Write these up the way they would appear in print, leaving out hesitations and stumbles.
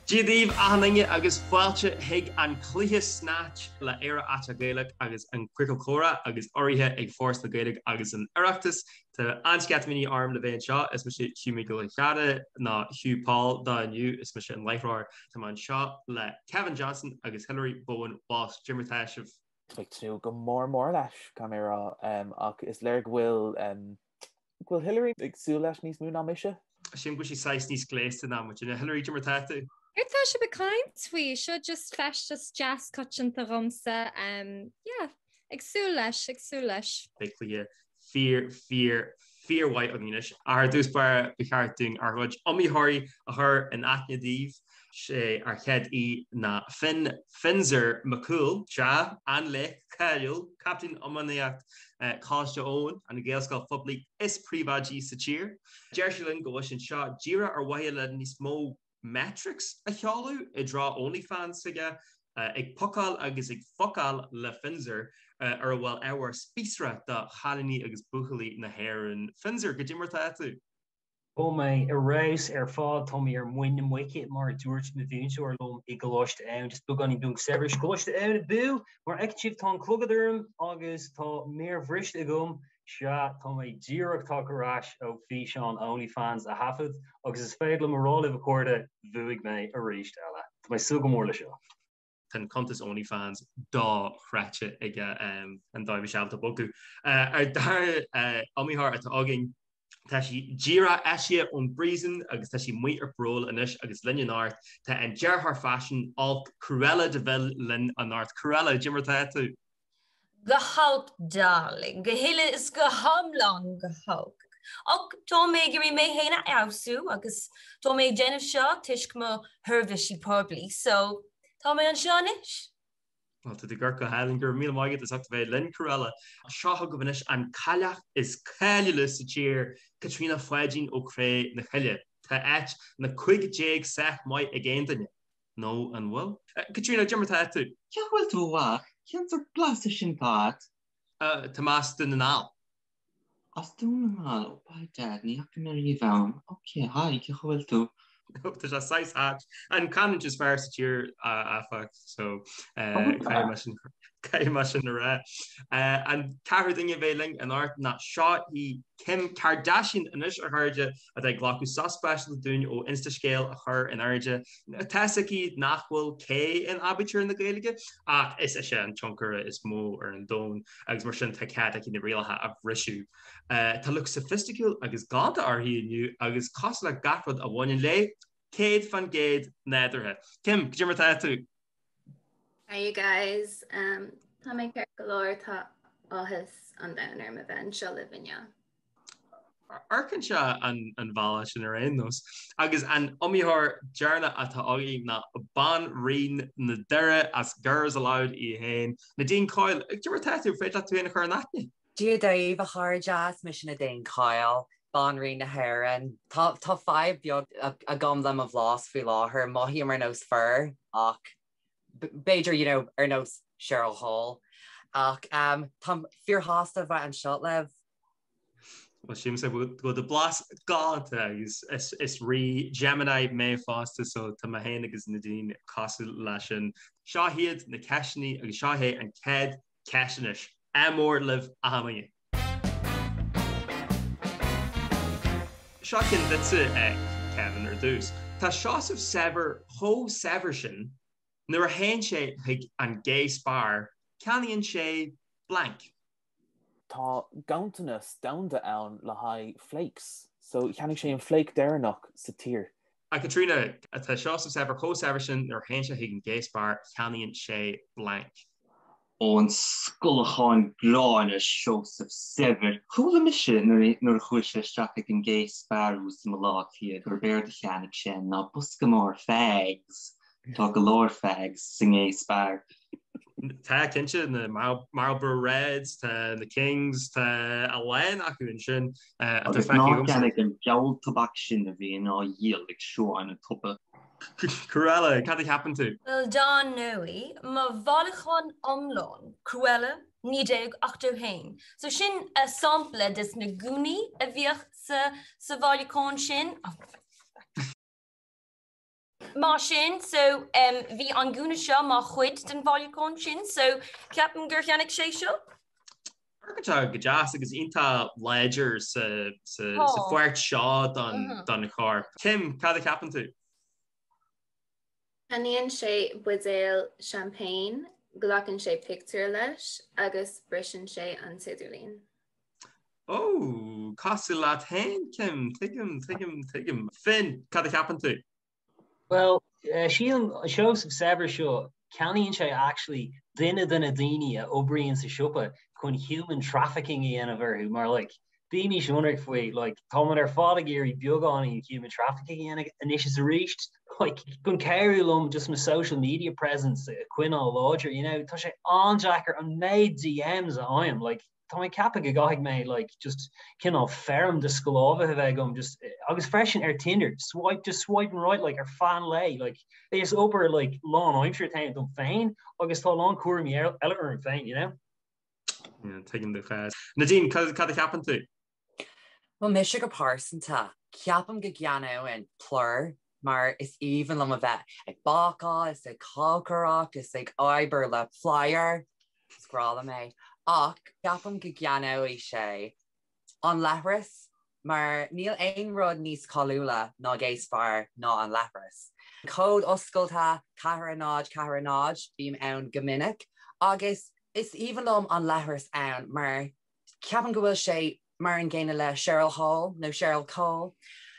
Díomh aithninge agus fáilte hiag an cluiche snatch le éire at a Gaeilge agus an cuiiceáil chóra agus áirithe ag fós na Gaeilge agus an Oireachtas Tá ansceat mini arm le bhéon seo is mu siú go le cheada ná Hugh Paul dá aniu is mu an leithráir tá an seo le Kevin Johnson agus Hilary Bowen Walsh Jimmer Taisheh. Tú go mór leis camera ach is léir bhfuil Hilary agsú leis níos mú ná mise? Sin go sí 6 níos gléiste ná mu Hilary Jimmer Taisheh. Tá se bekáint swi seo just fest just jazz cutchin a romsa agsú leis. Biclia fear white aníis ar dús bar bearting ar rud omíthirí a thur an aithneadíh sé ar chead í na Finzer McCool se an le Cahill Captain Omaniacht cáiste ón an Gaelscoil Football is príomhdí sa tír. Jeirsilinn go bhfuil sin seo díra ar waithe le níos mó metrics a cheáú I drá OnlyFans aige ag pocal agus ag focal le Finzer ar bhfuil áhar spísra de chalaní agus buchalí na hhéireann Finzer go Jimmer tú. Ó mé a rééis ar fád Tommy ar muine muice mar dúirt na bhíú ar lom I goláiste ann, just bu ganí dún sever goláiste ann bu mar actíh tá clogadarm agus tá mé bhrist a gom se tá mé ddíireachtá goráis ó bhí seán OnlyFans a hafad agus is féadla marrála a chuirde bhuaigh mé a réist eile. Tá mé su go mór le seo. Tan contas OnlyFans dá chreite ige an dáimh sealta bogu. Ar dar amíthar atá agin tá si díra eisiau ón brísan agus tá si muo ar bról inis agus linne náirt tá an dearthar fashion alt Cruella de Vil lin an náirt Cruella Jimmer tú. Gehauk darling, gehille is gehamlang gehauk. Ook to me geri me hena ausú agus to me Jennifer Shaw tisk me hervishi probably so to me an Shanish. Well, to the Gurkha Highlander mí maigad is up bheith Lynn Cruella. Seo go bhanis an caileach is caiile sa tír Katrina Fledging ó cré na chuile. Tá éit na chuig déag sech mai a ggéantaine. No an bhfuil. Katrina Jimmer tú. Ceaghfuil tú bhach? Ceantar blasta sin pád? Tá más dun ná. As dún ná ó ba dad ní ach mar í bhem. Ok, hai, ceaghfuil tú. There's a size hat and canon just first year so and Carradine veiling and art not shot he Kim Kardashian anish a herja at a glaku special doing o insta scale a her in arja tasiki nachwil K in abitur in the Gaeilge is a shan chunkera is mo or an don agus mar takat in the real hat of rishu to look sophisticated agus ganta are he new agus cost like gafod a one in lay Cade van Gade Netherhead. Kim, Jimmer tú. Hi you guys. Tá mé ceir go leir tá áthas an downer ma bheith seo livinne. Arcan se an bhla sin ar aonnos. Agus an omíthir dearna atá agaí na ban rion na deire as girls allowed I hain. Na Dean Coyle, Jimmer tú féit le tú na chuir natni? Dú daobh a thar jazz mission na Dean Coyle. Bonrí na Heran Tá 5 beag a gom them of loss fi láthair maithí mar nós fur ach Beiidir ar nós Cheryl Hall ach tá fearhásta bheith an shot leh. Well sim sa go de blas gáanta is ri Gemini mé fásta so tá ma héin agus Nadine cosú leis an seohiad na ceisinaí agus seohé an ced ceisinis amór liv a hamange. Shocking that's it, Kevin or Deuce. Tá seasamh sever ho seversin nuair hain sé an gay spar caníonn sé blank. Tá gaantanas damda ann le haid flakes, so cheannig sé an flake déirnach sa tír. A Katrina tá seasamh sever ho seversin nuair hain sé an gay spar caníonn sé blank. An scoilacháin gláin a Joseph Sever. Chúla me sin nuair chuir sé strafic an gay sparrows sa maláthiad gur béir de cheannig sin ná busca mór fegs. Tá go leor fegs sa gay spar. Tá cinse na Marlborough Reds, tá na Kings, tá a lein acu in sin. Agus ná ceannig an beall tabhac sin a bhíon á díal ag seo an a tupa. Cruella, can it happen to? Well, Don Noe, ma valachon omlon, Cruella, nídeg achtar hain. So sin a sample dis na gúni a bhíoch sa valachon sin. Má sin so bhí an gúna seo má chuid den bháilcón sin, so ceapan gur cheannig sé seo? Argata go deas agus ionta ledger sa fuirt seo don na chóir. Tim, cad a ceapan tú? Haníonn sé budéal champagne, glachann sé picture leis agus brisin sé an Sidirlín. Oh, cosú lá tain, Kim, tuigim. Finn, cad a ceapan tú? Well, síl shows of sever seo, caníonn sé actually duine daine a obrion sa siopa chun human trafficking í ana bharú, mar like daoine seonar faoi, like táman ar fád géirí beagán human trafficking ana inis is reached, like gon ceirúlum just my social media presence cuineál láidir, you know, tá sé anjackar an méid DMs a I'm like tá mé cappa go gaigh mé like just cinál ferm de scolábh a bheith gom just agus freisin ar Tinder swiping right like ar fan lei like they is over like lán aimimsir tain don féin agus tá lán cuairmí eile ar an féin, you know? Tuigim de chas. Nadine, cad a ceapan tú? Well, mis go pásanta ceapam go ceanú in plur, mar is even am a bheith ag báá, is ag cácarach, is ag oiber le flyer, scrála mé. Ach ceapam go ceanú í sé an lehras, mar níl aon rud níos choúla ná géispar ná an lehras. Cód oscailtha cahar bhím ann gomininic, agus is even lom an lehras ann, mar ceapan go bhfuil sé mar an ggéine le Cheryl Hall nó Cheryl Cole.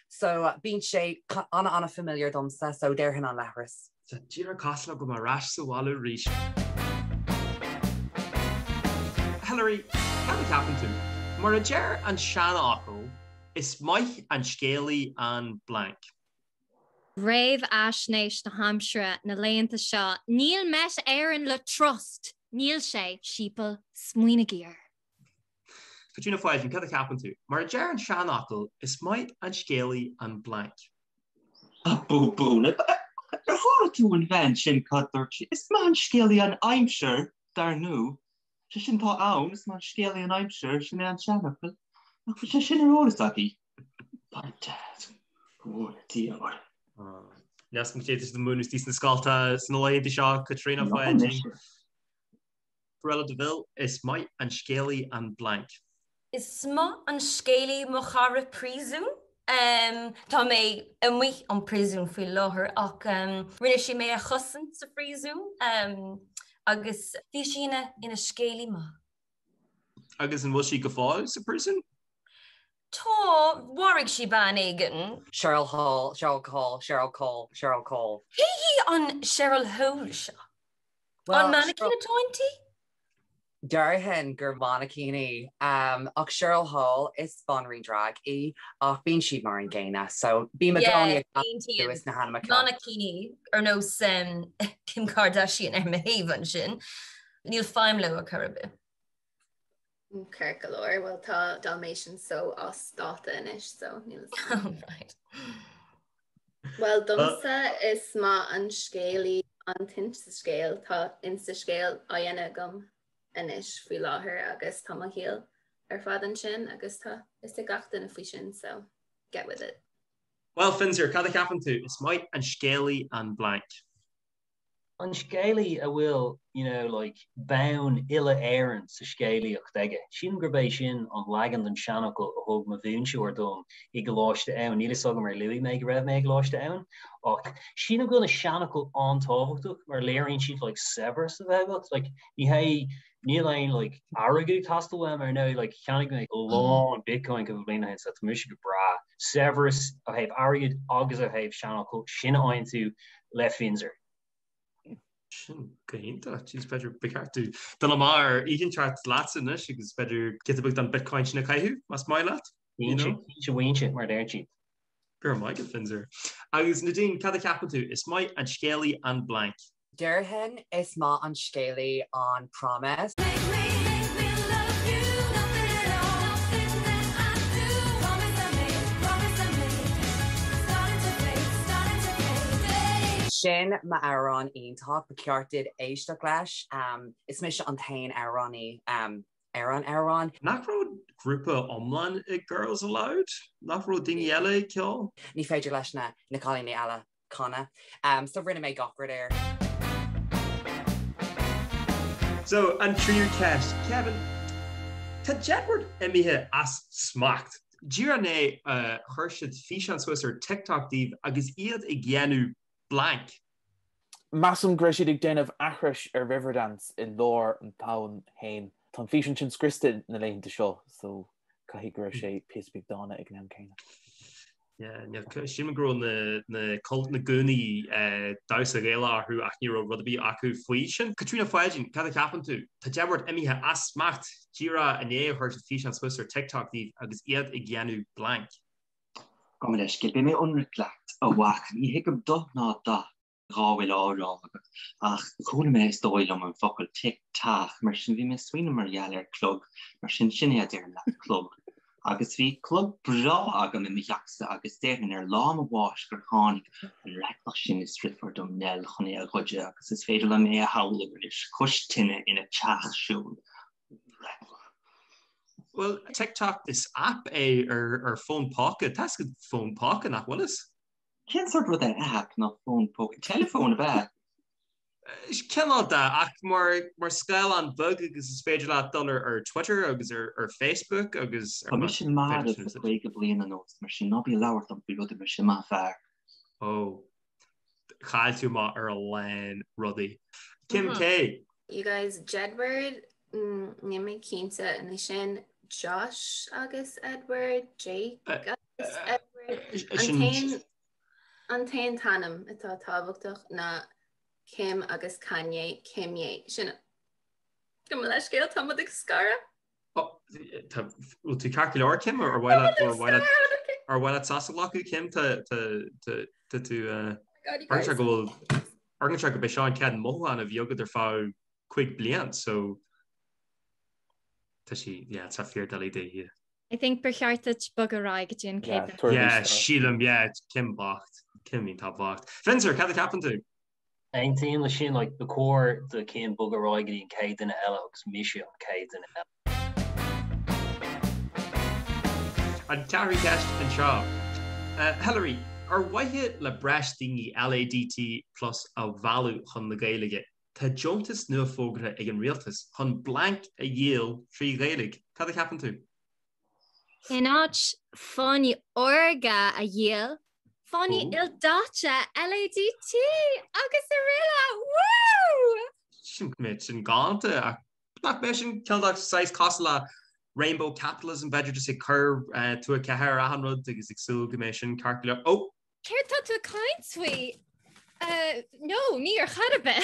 So bín sé anna familiar domsa, so déir hin an lehras. Tá díar cosla go mar ras sa bhála ríis. Hillary, cad a ceapan tú? Mar a deir an sean acu, is maith an scéalaí an blank. Raibh asnéis na Hampshire na léanta seo, níl meis éan le trust, níl sé sípal smuoine géar. Katrina Foyton, cad a ceapan tú? Mar a deir an sean acu, is maith an scéalaí an blank. Bú, ar hála tú an bhain sin cadúirt, is má an scéalaí an aimimseir dar nó. Se sin tá ann, is má an scéalaí an aimimseir sin an seanachil. Ach se sin ar ólas aquí. Bantad, díor. Nes go téidir de múnus tí na scalta san léad seo Katrina Foyton. Cruella de Vil, is maith an scéalaí an blank. Is smá an scéalaí mo chara prísún? Tá mé mu an prísún faoi láthair ach rinne sé mé a chosan sa prísún agus bhí sína ina scéalaí má. Agus an bhfuil si go fáil sa prísún? Tá warig si ban éigen. Cheryl Cole. Hí an Cheryl Hole seo. An mannequin atáintí? Darhan gur manacini ach Cheryl Hall is Bonry drag í ach bín siad mar an ggéine, so bí me is na hanama manacini ar nó Kim Kardashian ar mahavan sin níl feim le a Caribbean. Ceir go leir, well tá Dalmatian so as dáta inis, so níl. Right. Well domsa is má an scéalaí an tint sa scéal tá insta scéal a dhéana gom inis faoi láthair agus tá a héal ar fad an sin agus tá is a gachtain a faoi sin, so get with it. Well, Finzer, cad a ceapan tú? Is maith an scéalaí an blank. An scéalaí a bhfuil, you know, like bound ille éan sa scéalaí ach deige. Sin gur bééis sin an legan an seanachil a thug ma bhúnse or dom I go láiste ann, níl sagam mar luí mé go raibh mé go láiste ann. Ach sin a bhfuil a seanachil an táhachtach mar léironn siad like sever sa bheith, like ní hé níl aon like airgeú tastal mar nó like cheannig go lá Bitcoin go bhléna hen sa mu go bra. Severus a hebh airgead agus a hebh seanachil sin aon tú le Finzer. Gohénta, she's better becartú. Dal mar igen chart lásan agus better get a book an Bitcoin sin na caiú, mas mai leat? Víse mar déirtí. Gur mai go Finzer. Agus Nadine, cad a ceapan tú? Is maith an scéalaí an blank. Deirhin is má an scéalaí an promise. Sin ma Aaron iontalk beceartid éisteach leis, is mis an tain Aaroní Aaron. Nach rud grúpa omlan ag Girls Aloud? Nach rud daoine eile ceol? Ní féidir leis na cholíní eile Conna. So rinne mé gachar there. So an tríú ceist Kevin Tá Jedward imithe as smacht. Díra né chuirsid fi an Swiss ar TikTok díh agus iad I gceanú blank. Massam greisiad ag déanamh achris ar Riverdance I lór an town hain. Tá fi sin scrista na léonnta seo, so caihí gur sé pisbig dána ag neam céine. sin gro na cult na gúnaí da a réile athú achníró rudabí acu faoi sin. Katrina Foisin cad capan tú. Tá Jedward imithe as smacht díra a né chuir fi an Swiss ar TikTok díh agus iad I gceanú blank. Kom ske be mé onreklacht a wachen I hik op doch na da ráhfuil árá ach chole me stoil om an fokul TikTok mar sin vi me swinine marall club mar sin sinné er le club. Agus vi club bra agam me jaachsa agus déirn lá a bháis gur hánig an relach sin is Stritford dom nel chonné a goide agus is féidir le mé a hálagur is chutinine ina teachsúl. Well, TikTok is app ar phone pocket. That's good phone pocket nach Willis. Ken sort with an app not phone pocket telephone about. Ken all that ach more scale an bug agus is féidir le dul ar Twitter agus ar Facebook agus mission mad blian an notes mar sin not be lauert op be mar sin ma fair. Oh. Chail tú má ar a lein ruddy. Kim K. You guys Jedward Nimi Keenta and sin Josh agus Edward Jake agus Edward Antain tanam atá tábhachtach na Kim agus Kanye Kimye sinna Go leis scéal tá ag scara? Will tú calcular Kim or why not sasalahu Kim to Argan go be Sean Cad Mohan of yoga der fá quick bliant so it's a fear delly day here. I think beart buggerá go dún Kate. Sheelum Kim Bacht Kim mean top Bacht. Fencer how that happened to? Ein team le sin like the core the Kim buggerá in Kate in Alex mission Kate in And Terry Guest and Shaw. Hillary, are waithe le breis dingi LADT plus a value chun na gailige. Tá Jotas nua fógra ag an rialtas chun blank a dhéal trí gailig. Cad happen to? In áit fáinní orga a dhéal, fáinní il dáte LADT agus a riile. Woo! Sin sin gánta ach nach mé sin ceach 6 cosla rainbow capitalism better to say curve to a cahar ahanrod agus exul commission calculate. Oh, Care to a kind sweet. No, ní ar charabe.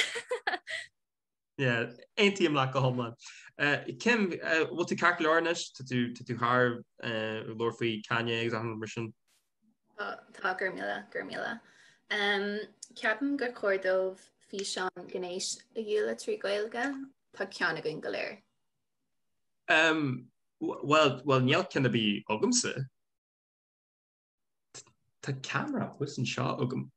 Yeah, ein team like a homeland. Kim, what to calculate to do her Lord Free Kanye exam mission? Tá Gurmila. Ceapan gur cordómh fi Sean Ganesh a dhéile trí gailge tá ceanna gon go léir. Well, Neil can be Ogumsa. The camera wasn't shot Ogum.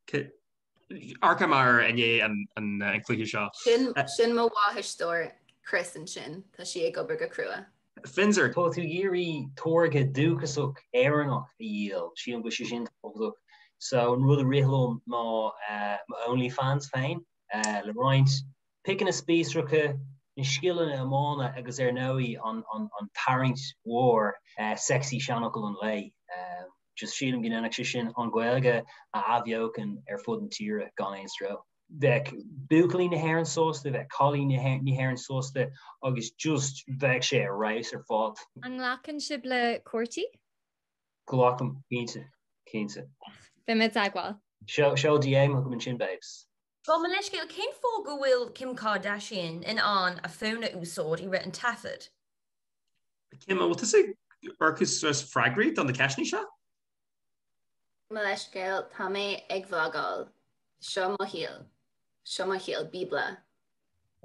Arkamar and ye and include shot. Shin mo wahish store Chris and Shin. Tá si ag obair go crua. Finzer. Po tú géirí tóga dúchasach éannach a díal si an buisi sin tógach. So an rud a rihlum má OnlyFans féin le roint picking a spéisrucha in skillen a mána agus nóí an parent war sexy seanachil an lei. Just sílam gin sin an ghilge a avioc an fud an tíre gan éinstro. Bheith bucalí na hairan sósta, bheith cholí na hairan sósta agus just bheith sé a reis ar fád. An ghlachan sib le cuairtí? Glacham cínta. Be mid agháil. Seo DM go an sin babes. Well, Maleshka, cén fóga bhfuil Kim Kardashian in an a fóna úsóid I written tafod? Kim, what is it? Arcus fragreed on the Cashni shop? Maleshka, tá mé ag bhlagáil. Seo má híal bíbla.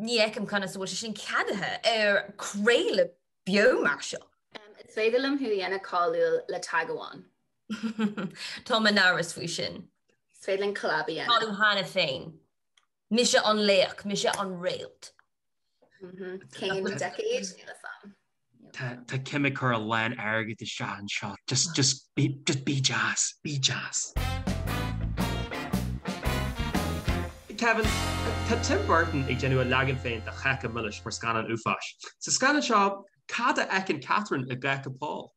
Ní ecem chuna sa bhfuil sin cadathe créile biomar seo. Is féidirlim hu dhéanana cáúil le tagaháin. Tá man náras faoi sin. Is féidirlinn collabí Cáú hána féin. Mise an léach, mise an réalt. Céim decade le fan. Ta Kim chur a lein airgad is shot. Just be jazz. Kevin, tá Tim Burton ag genú a legan féin a checha muis mar scanan uafais. Sa scanan seo cada ag an Catherine a gaicha Paul.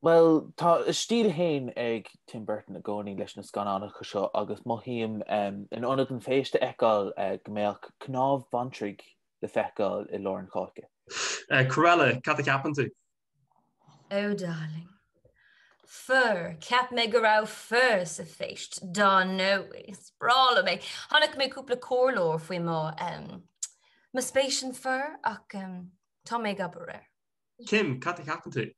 Well, tá stíl hain ag Tim Burton a gcóí leis na scanánach seo agus mohíim in anad an féiste eáil gombeach cnáb bantrig le feicáil I Lauren Cáce. Corella, cad a capan tú? Oh, darling. Fur, cap me go rá fur sa féist, dá nóis, brála mé. Hanach mé cúpla córlór faoi má spéisian fur ach tá mé gabbar réir. Kim, cad a capan tú?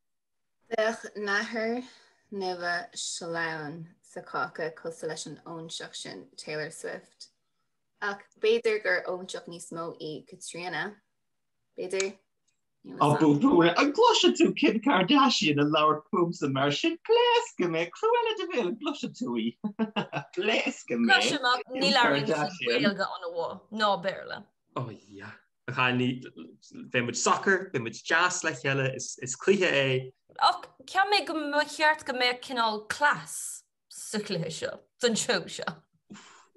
Bech nathair nua seán sa cácha cos leis an ónseach sin Taylor Swift. Ach beidir gur ónseach níos mó I Katrina. Beidir? Búna an gloise tú Kim Kardashian an leabhar púmsa mar sin pléasca mé cruúile de bhéil an gloise túí. Pléasca mé. Gloiseach ní leilga an bhá, ná béla. Oh, yeah. Bhí muid soccer, bhí muid jazz le cheile, is cluithe é. Ach, ceam mé go cheart go mé cinál clás sa cluithe seo, san show seo.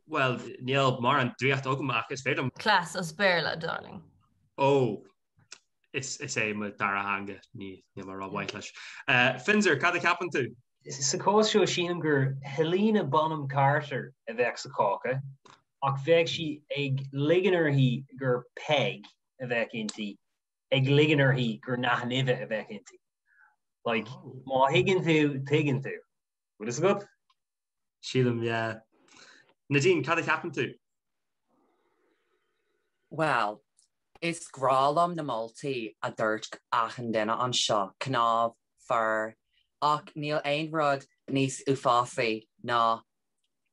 Well, níl mar an dríocht agamach is féidir. Clás as béla, darling. Oh, is é mu dara hanga ní mar rá bhaith leis. Finzer, cad a capan tú? Sa cós seo sínim gur Helena Bonham Carter a bheith sa cácha, ach bheith si ag liganarthaí gur Peg a bheith intí, ag liganarthaí gur nachnive a bheith intí. Like, má higgin tú, tiggin tú. What is it good? Sílim, yeah. Nadine, cad a capan tú? Well, is grálam na moltaí a dúirt achan duine an seo, cnáb, fur, ach níl aon rud níos uafásaí ná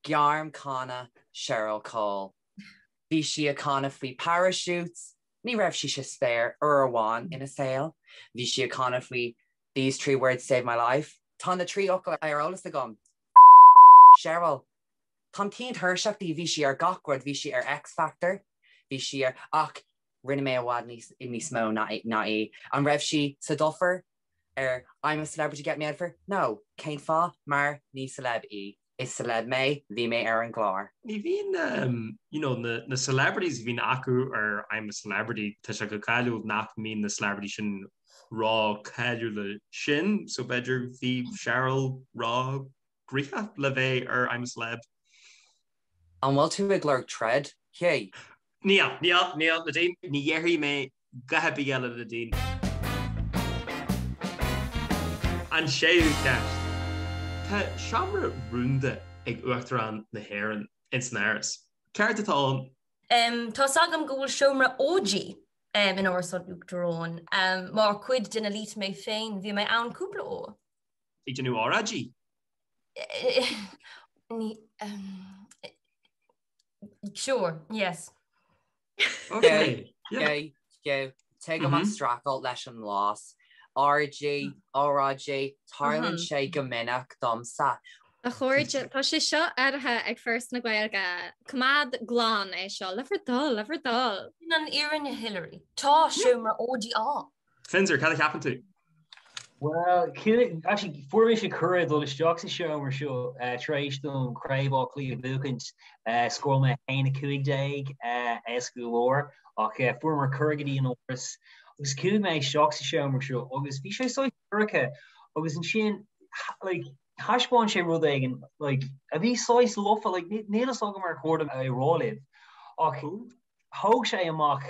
gearm cána Cheryl Cole. Bhí si a cána faoi parachutes, ní raibh si spéir ar amháin ina saoil. Bhí si a cána faoi these 3 words saved my life. Tá na trí ocail ar olalas a gom. Cheryl, tá tíon thuirseachtaí bhí si ar gachrad, bhí si ar X Factor, bhí si ar ach rinne mé bhád níos mó na é. An raibh si sa dofar I'm a celebrity get me out for? No, céin fá mar ní celeb í. Is celeb mé, bhí mé ar an glár. Ní bhíon, na celebrities bhín acu ar I'm a celebrity, tá se go caiú nach mín na celebrity sin rá caiú le sin, so beidir bhí Cheryl rá grícha le bheith ar I'm a celeb. An bhfuil tú ag leir tread? Cé? Níl, Nadine, ní dhéirí mé gathe eile Nadine. An séú ceist. Tá seamra rúnda ag uachtarán na hhéireann in san áras. Ceart atá? Tá sagam go bhfuil seomra OG in orsan Uachtarán. Mar cuid duna lít mé féin, bhí mé ann cúpla ó. Ag genú áradí? Sure, yes. Okay. Te go man stracail leis an lás. RG, RG, Tarlan sé go minic domsa. A chuirde tá sé seo airthe ag first na Gaeilge cumad glán é seo lefardal. An Ian Hillary. Tá siúmra OG á. Finzer, cad a capan tú? Well, actually, for me she current all the stocks and show or show Traystone, Crave or Cleve Bukins, score my Haina Kuig Day, Esculor, okay, former Kurgady and Oris. Was cool my stocks and show or show August Fisher so America. August and Shin like Hashbon she Rodagan, like a wee slice loaf like Neil Sogomar Court of a rolling. Okay, how she a mock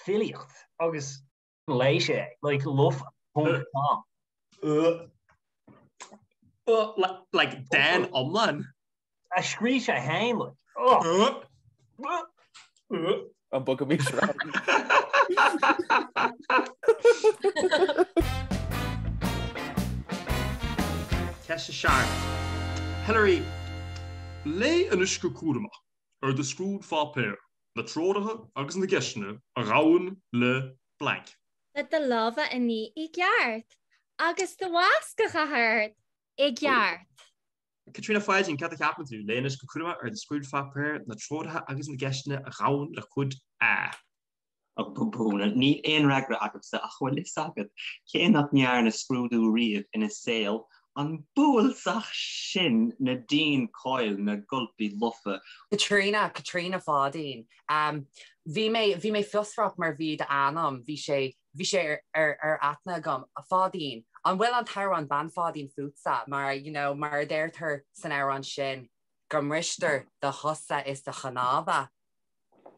Philiot August Leisha, like loaf. Like Dan Omlan. A screech a hand like a book of me. Kesha Sharp. Hillary, lay an isco cuadama ar the screwed fá pair, na tródathe agus na geisne a raun le blank. Le de láha iní I gceart, agus do bhascacha thart I gceart. Katrina Feigin cad a capan tú, lay an isco cuadama ar the screwed fá pair, na tródathe agus na geisne a raun le chud a. Ag búna, ní éon regra agam sa a chuil is agad. Cé nach near na scrúdú riamh ina saoil an búilsach sin na dín coil na gulpi luffe. Katrina fádín. Bhí mé fiosfrach mar bhí de anam, bhí sé ar atna gom a fádín. An bhfuil an tair an ban fádín futsa, mar mar déirtar san air an sin, gom rister de hosa is de chanába.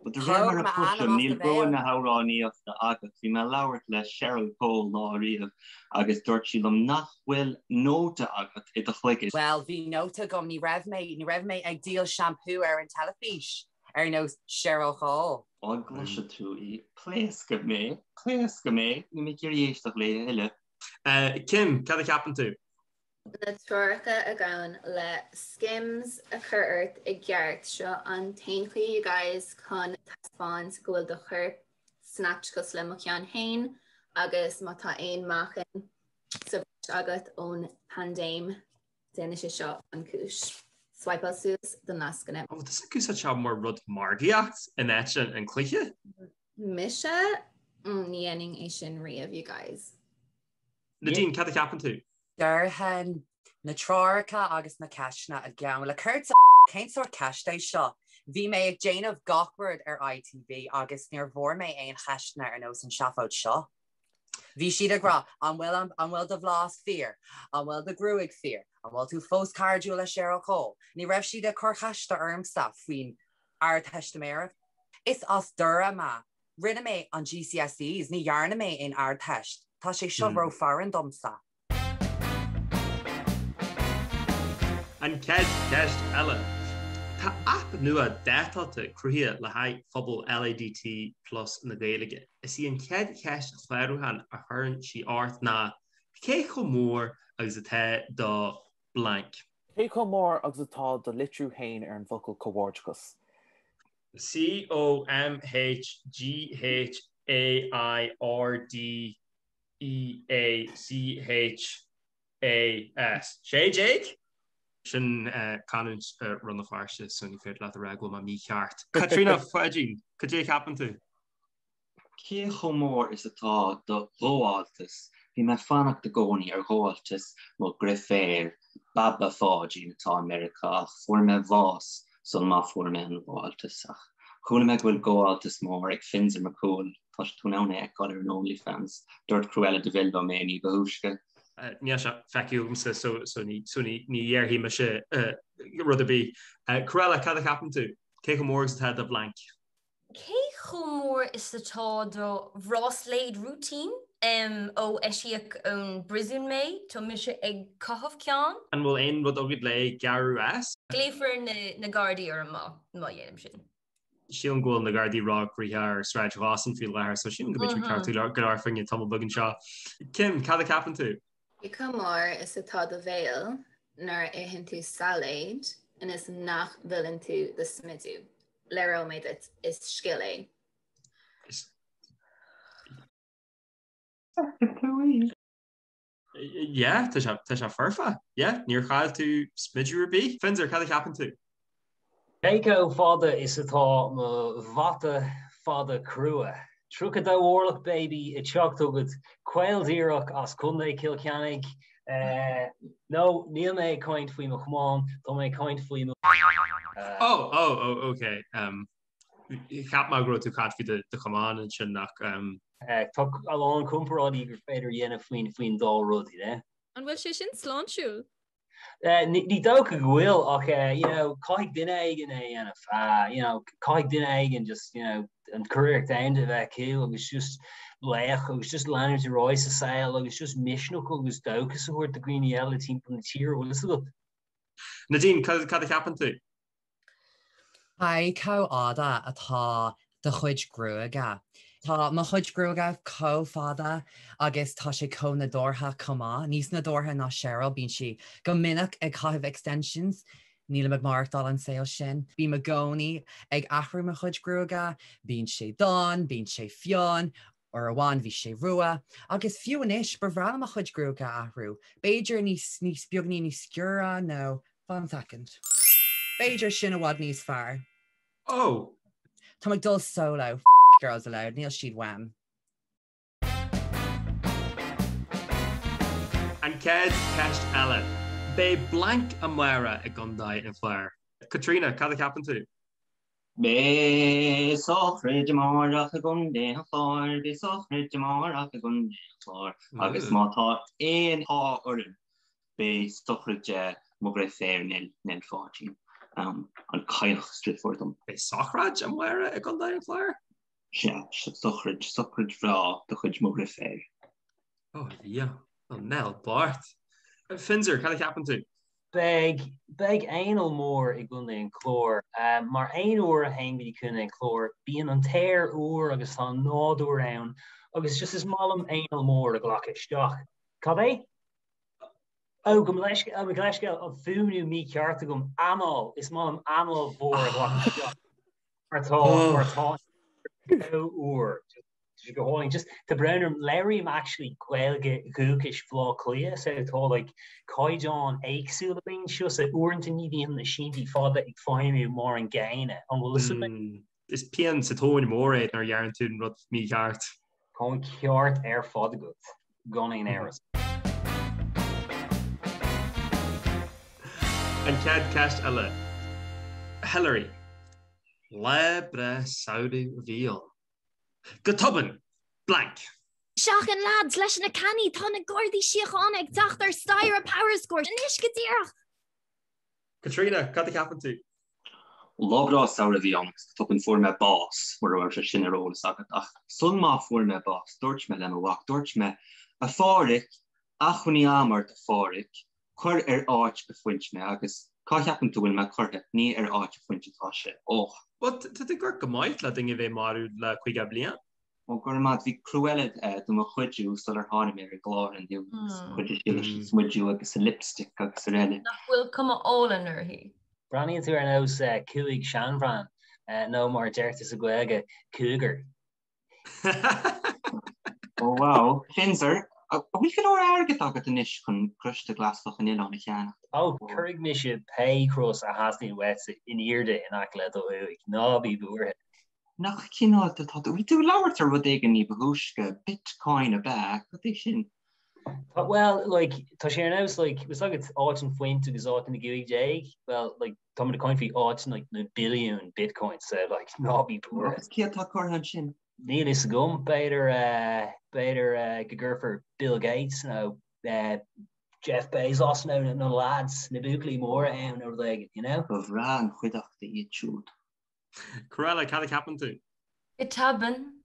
But the rumor of pushing Neil Bowen na hawráníocht na agat hí me lauert le Cheryl Cole lá riamh agus dúirt sílam nach bhfuil nóta agat i do chluigeis. Well, bhí nóta gom ní raibh mé ag díal shampoo ar an telefís ar nó Cheryl Cole. Glas tú í pléasca mé, ní mé gur éisteach le heile. Kim, cad a ceapan tú? Na trocha a gaan le skims a chuirt I gceart seo an tainchaí you guys chun taspáin sa gúil do chur snatch go le mo cean hain agus má tá aon machan sa agat ón pandéim déine sé seo an cis. Swipe sús den nascanne. Oh, this is such a more rud margiacht in action and cliché. Misha níaning é sin riamh you guys. Nadine, cad a ceapan tú? Durhan na trácha agus na ceisna a gceann le chuirt céintóir ceistéis seo. Bhí mé ag déanamh gachward ar ITV agus níor bhór mé aon cheisna ar nó an seafáid seo. Bhí siad agra an bhfuil de bhlás fear, an bhfuil de grúig fear, an bhfuil tú fós cardú le Cheryl Cole. Ní raibh siad a chorchaiste ormsa faoin ar teisteméireach. Is as dura má rinne mé an GCSEs ní dhearna mé in ar teist. Tá sé seo ro faran domsa. An ceist eile. Tá app nua détalta cruithe le haid phobal LADT plus na Gaeilge. Is í an ceist chléirúhan a thurann sí ort ná cé go mór agus atá do blank. Cé go mór agus atá do litrú hain ar an focail comhórchas. COMHGAIRDEACHAS. sé Jake? Sin canan run na farste sunnig fé le a regla má mí cheart. Katrina Fudging, could you happen to? Cé chomór is atá do róáltas. Bhí me fannach de gcónaí ar róáltas má griféir baba fáidí natá America fuair me bhás son má fuair me an róáltasach. Chúna me bhfuil góáltas mór ag Finzer McCool tá tú nána ag gáir an OnlyFans dúirt Cruella de Vil mé ní bhúsca. Ní se feiciúmsa so ní dhéarhí me se rud a bí. Cruella, cad a capan tú? Cé go mór is atá do blank? Cé chomór is atá do Rossleid routine ó eisiach an brisún mé tá mi se ag cothmh ceán. An bhfuil aon rud agad le garú as? Gléifar na Gardaí ar má dhéanam sin. Sí an ghfuil na Gardaí rá cruthe ar Sráid Rossán fi leir, so sin go bit cartú go áfing tam bugan seo. Kim, cad a capan tú? I cumór is atá do bhéal nar éhann tú saléid and is nach bhfuiln tú de smidú. Lero méid is skillé. Yeah, tá se farfa. Yeah, níor chail tú smidú bí. Finzer, cad a capan tú? Keiko fada is atá ma vata fada crua. Trúcha dá Warlock baby it shocked agad quaildíireach as chundaí Kilkennig. No, níl mé coint faoi mo chumán, tá mé coint faoi mo. Okay. Cap má gro tú cat fi de chumán an sin nach Tá alán cumparádí gur féidir dhéanamh faoin dá rudí, né? An bhfuil sé sin sláánsiúil? Ní dócha bhfuil ach caiig duine aigen é caiig duine aigen just an cuireacht aimde bheith cú agus just leach agus just leanir de roiis a saoil agus just misisnach agus dochas ahuiir de Greene eile timp na tír bhfuil is go. Nadine, cad a ceapan tú? Có áda atá de chuid grúaga. Tá má chuid grúaga có fada agus tá sé có na dórtha cumá, níos na dórtha ná Cheryl bín si go minic ag chaibh extensions, níla me martdal an saoil sin. Bí me gcónaí ag ahrú a chuid grúaga, bín sé don, bín sé fion, or bháin bhí sé rua, agus fiúis bhrála a chuid grúaga ahrú. Beidir níos beagní ní sciúra nó fan second. Beidir sin a bhád níos fearr. Oh! Tá ag dul solo girls allowed, níl siad wham. An ced ceist eile. Bé blank a mara I gundaid an chléir. Katrina, cad a capan tú? Bé sochrid marach a gun dé chlár, bé sochrid marach a gun dé chlár. Agus mátá éon há orin. Bé sochrid mo gra fér nel fátín. An cailch striford am. Bé sochrad a mara I gundaid an chléir? Ja, sochrid vrá do chud mo gra fér. Oh, yeah. Oh, nel, Bart. Finzer, cad a capan tú? Beg einal mór I gunna an chlór. Mar ein uair a hain bhí cúna an chlór, bíon an téir uair agus tá nádú ann, agus just is málam einal mór a ghlach isteach. Cad é? Oh, go leisce a bhúnú mí cearta gom amal, is málam amal mór a ghlach isteach. Martá uair. Going just the Brenner Larry actually gwelge gookish flaw clear so to like Kai John Aiksula being just at Orintonidian the Shindy father ik find you more and gain it and will listen is Pian Satoni more or yarn to rud me yard Con Kyart air father good gunning errors and Cad cast a Hillary Lebre Saudi veal Gotubban, blank. Seachan lads leis na canny tá na Gordy siochánig tacht ar stair a power score an iscadíach. Katrina, cad a capan tú? Lográ saoire bhí an tupann fuair me bás mar se sin arolalas agat ach sun má fuair me bás dúirt me le bhhaach dúirt me a fáric a chuní amart a fáric chuir áit be fuint me agus cá cheapan tú bhfuil me chuirthe ní áit a fuinte tá sé ó. Wat tu gur gomáid le dinge bheith marú le chuig blian? Ó gur mat bhí cruile do a chuidú sul ar hána mé glár an dú chuidir smuidú agus a lipstick agus réile. Nachhfuil cuma ólanar hí. Brandon tú ar nós cuaig Seanfran nó mar deirtas a gcuige cougar. Oh wow, Finzer, we can or agat agat an ish chun crush the glasfach an in on a cheanna. Oh, Currig Misha pay cross a hasty wet in earde in Akleto Nabi boer. Nach kina de thought we do lowerter wat ik nie behoeske Bitcoin a back what they shin. But well, like Tashier knows like it was like it's autumn flame to go out in the Gui J. Well, like Tom the coin fee autumn like the billion Bitcoin so like Nabi boer. Kia takor han shin. Neil is gum better gegur for Bill Gates no Jeff Bezos no lads Nabuckley more and over leg you know of ran chuidach the shoot Corella cad happen to Itaban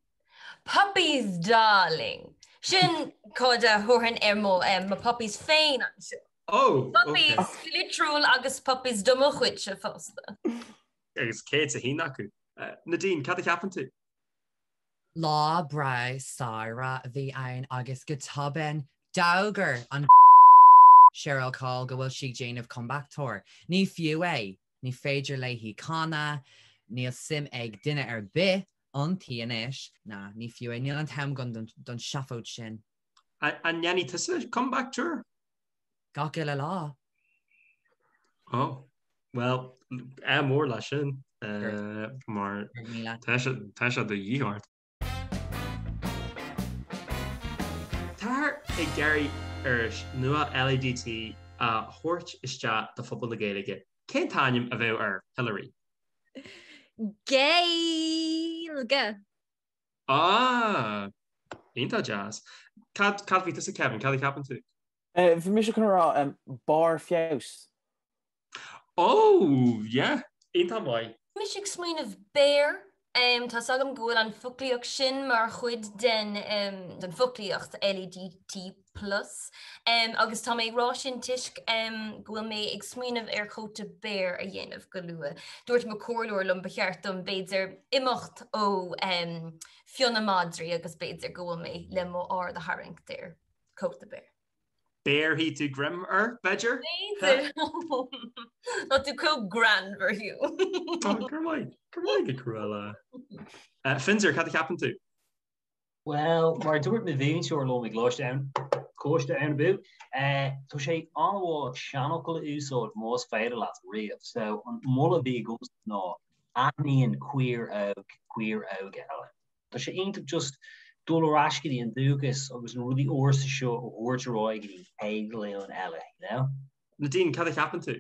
Puppies darling Shin coda horan ermo ma puppies fein oh puppies literal agus puppies dummer chuitse fosta Agus Kate a hinaku Nadine cad happen to Lá bra Sarah bhí ein agus go tuban dagar an Cheryl call go bhfuil si Jane of comeback tour. Ní fiú é, ní féidir lei hí canna, níl sim ag duine ar bith an tíanais, na ní fiú é, níl an tam gun don siafód sin. And Yanni Tissa comeback tour? Ga le lá. Oh, well, mór lei sin mar tá do dhíart. Tar I Gary nua LADT hort iste de fphobal géige. Cé taim a bheith Hillary? Gailge. Ínta jazz. Cad ví a Kevin, cad capan tú? Bhí mis chun rá bar fios. Oh, yeah. Ínta mai. Mis smaoin of bear. Tá sagam goil an fuclíocht sin mar chuid den fuclíocht LEDT+. Agus tá mé rá sin tiisc gofuil mé ag smaoinmh ar chóta béir a dhéanamh go lua. Dúirt me cóirlóir lom becheartm béidir imimecht ó Fiona Madri agus béidir gofuil mé le mó á de haring déir chóta béir. Bear he to grim Bedger? Not to co grand for you. Oh, Kermai Corella. Finzer, cad happen to? Well, mar dúirt me bhíonn or lo me cóiste an bu. Tá sé anhá seanachil úsáid más féidir leat riamh. So an molla bhí goes ná aníon queer og eile. Tá sé iontu just dul ascii an dúgus agus an rudí orsa seo ó húirteráigí ag leon eile, you know? Nadine, cad capan tú?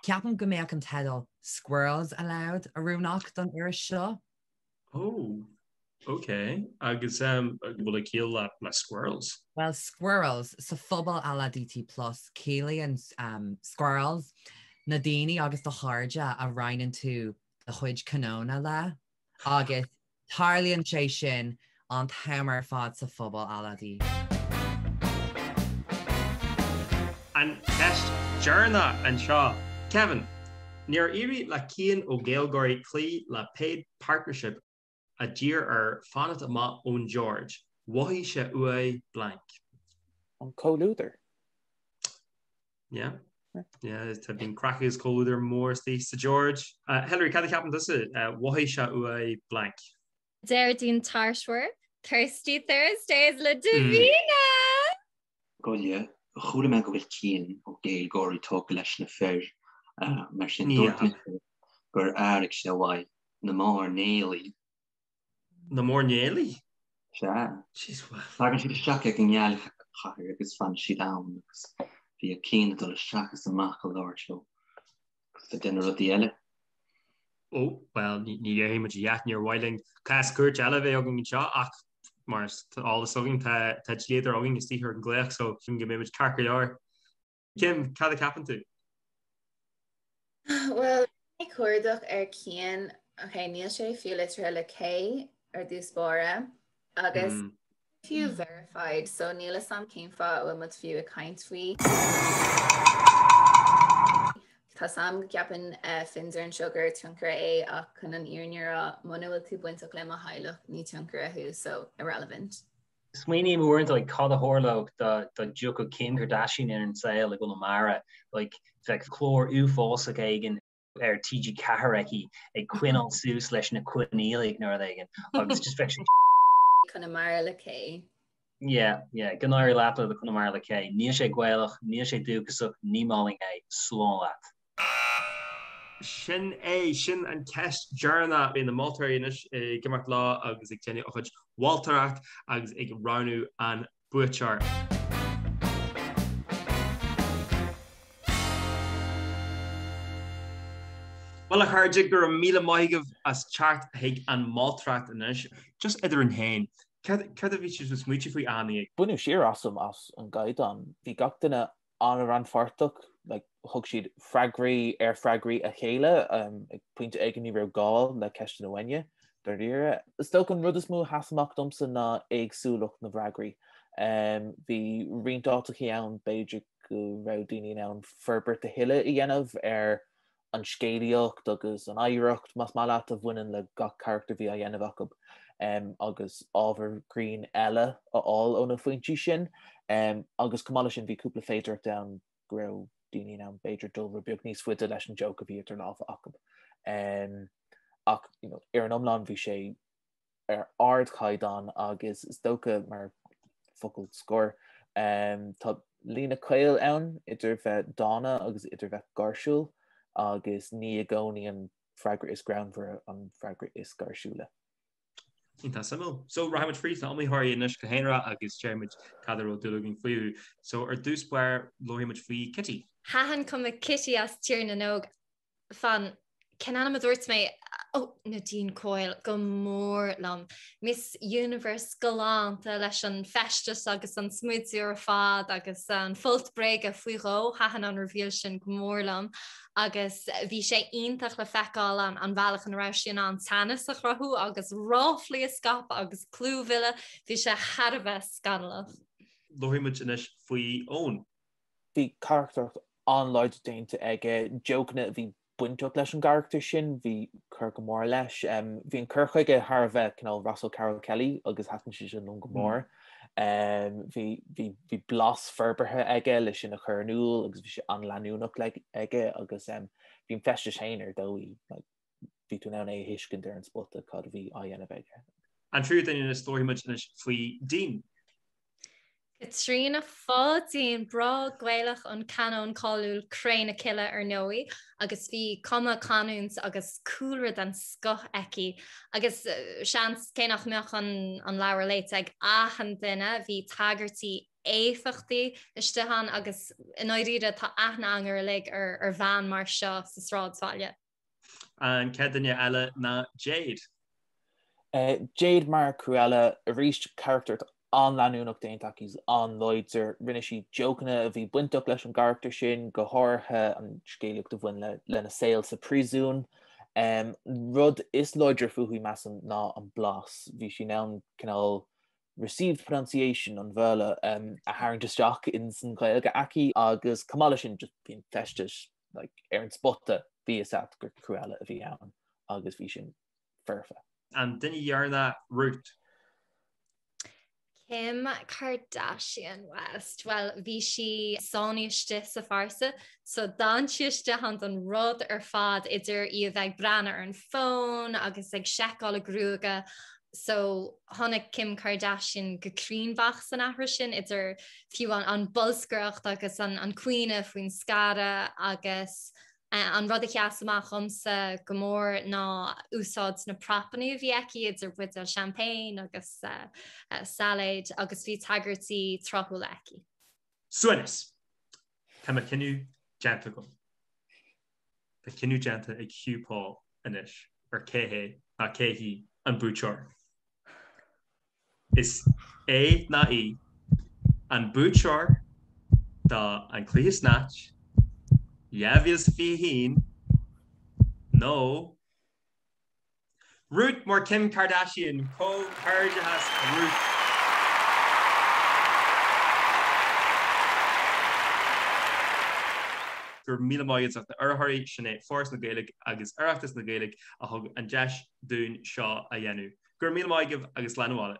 Ceapan go méach an tedal squirrels allowed a runach don ar seo. Oh, okay. Agus bhfuil cíal le squirrels. Well, squirrels sa phobal ala DT plus céala and squirrels na daoine agus do háirde a rainan tú the chuid canóna le agus tarlaíonn sé sin an hamar fad sa phobal aladí. An test journa an seo. Kevin, níor iri le cían ó Gaelgóirí clí le paid partnership a dír ar fanat amach ón George. Wahí sé ua blank. An co-lúder. Yeah. Yeah, it's been crackers co-lúder mór stíos sa George. Hillary, cad capan tusa? Wahí sé ua blank. Deirdín Tarswer, Thirsty Thursdays le Davina. Golia, chuúda me go bhfuil cían ó Gaelgóirí tóca leis na fear mar sin gur áric sé bhaid na mór néalaí. Na mór néalaí? Se. Tagann siad isteach ag an ngeall chair agus fan siad ann agus bhí a cían dul isteachas amach go leir seo. Sa duine rudí eile. Oh, well, ní dhé muid dheachníar bhailing cascúirt eile bheith agin seo ach mar álas agin tá léidir agin is títhir an gléach so sin go méid carca leir. Kim, cad capan tú? Well, ag cuardach ar cían, okay, níl sé fiúla tre le cé ar dús bóra agus fiú verified, so níl sam céim fá bhfuil mud fiú a caint faoi. Tá sam ceapan finzer an sugar tuncar é ach chun an iarnear muna bhfuil tú buintach le a hailech ní tuncar athú, so irrelevant. Sweeney weren't like caught a horlog the joke of Kim Kardashian in and say like Mara like chlor ufos again TG Kahareki a Quinn on Sue / na Quinneal ignore they again. I was just fiction Connemara Lake. Yeah, Ganari Lapla the Connemara Lake. Nisha Guelach, Nisha Dukasuk, Nimaling a Slolat. Sin an test journa in the Maltarianish Gimmart Law agus ag tenni ochid Walterach agus ag Ranu an Buchar. Well a chuirde gur míle maigh as chart haig an Maltracht anish just idir an hain. Cad a bhí was muiti faoi aní. Bunú siar asam as an gaidan. Bhí gach duine an ran fartach like hug siad fraggraí ar fraggraí a chéile ag puinte aganí ra gáil le ceiste na bhaine dar díire. Is sto an rud is mú hasamach domsa na agsúlach na bhragraí. Bhí riontátaí ann beidir go raudíine ann ferbert a hiile i dhéanamh ar an scéalaíocht agus an éireacht mas má leat a bhainean le gach charachtar bhí a dhéanamh acu. Agus ábhar Green eile aáil ó na foiointí sin agus cumála sin bhí cúpla féidir down grow daoine an beidir dul beag níos fuide leis an joke a bhí ar láfa acu. Ach ar an omláin bhí sé ar ard chaidan agus is dócha mar focail scór. Tá lína cail ann idir bheith dána agus idir bheith garsúil agus ní a gcónaí an freigra is groundhar an freigra is garsúla. Ínta samú. So rahamid free amí háirí inis go héanra agus téirmid cadaró dulúgin faoú. So ar dús buir loimiid faoi Kitty. Hahan cum a Kitty as tíir na nóg fan ceanna dúirt mé Nadine Coyle go mór lam. Miss Universe galanta leis an festas agus an smúdú ar fád agus an fultbreig a fuiró hahan an revíal sin go mór lam. Agus bhí sé ionintach le feicáil an bhealach an ráisiún an tanas a chrathú agus ráflaí a scap agus clúhile bhí sé charbheith scanlah. Loimiid inis faoi ón. Bhí charachtar an leid déanta ag jokeanna bhí buintach leis an charachtar sin bhí chur go mór leis. Bhí an curchaige Harbheith canál Russell Carroll Kelly agus hatan si sin go mór. Bhí blas ferberthe aige leis sin a churnúil agus bhí sé an leanúnach le aige agus bhín feste séinar dóí bhí tú ná é hiiscin ar an spot a cad bhí a dhéanamh aige. An trú daine na stoimiid inis faoi Dean. Trína fátíon bra gcuilech an canón cáúil créna ciile ar nóí, agus bhí cuma canúns agus coolra den scoth eici. Agus sean cénach meach an leabhar léit ag achan duine bhí tagartí éfachtaí istehan agus in áiríide tá aithna angar le ar bhean mar seo sa sráidsáile. An ce duine eile na Jade. Jade mar cruella a ríist character an leúnach déintachís an Lloydser rinne si jocanna a bhí buintach leis an character sin go háthe an scéalaach do bhain lena saoil sa prísún. Rud is Lloydser fuhuí meam ná an blas. Bhí sin ná canál received pronunciation an bhela a haingteteach in san Gaeilge aici agus cumála sin just bhíon festis ar an spotta bí gur cruella a bhí ann agus bhí sin ferfa. An duine dhearna Ruth. Kim Kardashian West. Well, bhí si sáníiste sa farsa, so dáisiiste han an rud ar fad idir í bheith brana ar an fón agus ag seála grúga. So tháinig Kim Kardashian go críonbach san ahra sin idir fiú an bolscracht agus an cuioine faoin scada agus an rud cheasamach chumsa go mór ná úsáid na prapanú bhí eici idir buid a champagne agus salad agus bhí tagartí trothú leici. Suanas Tá cinú genta go. Tá cinú genta ag Hugh inis ar céhé a céhí an búteir. Is é na í an búteir dá an clíos náit Javius fihin no Ruth more Kim Kardashian co-Harjas Ruth. Gur míle maigad ach na arthirí sinné fós na Gaeilge agus arachtas na Gaeilge a thug an deis dún seo a dhéanú. Gur míle maigad agus leanúála.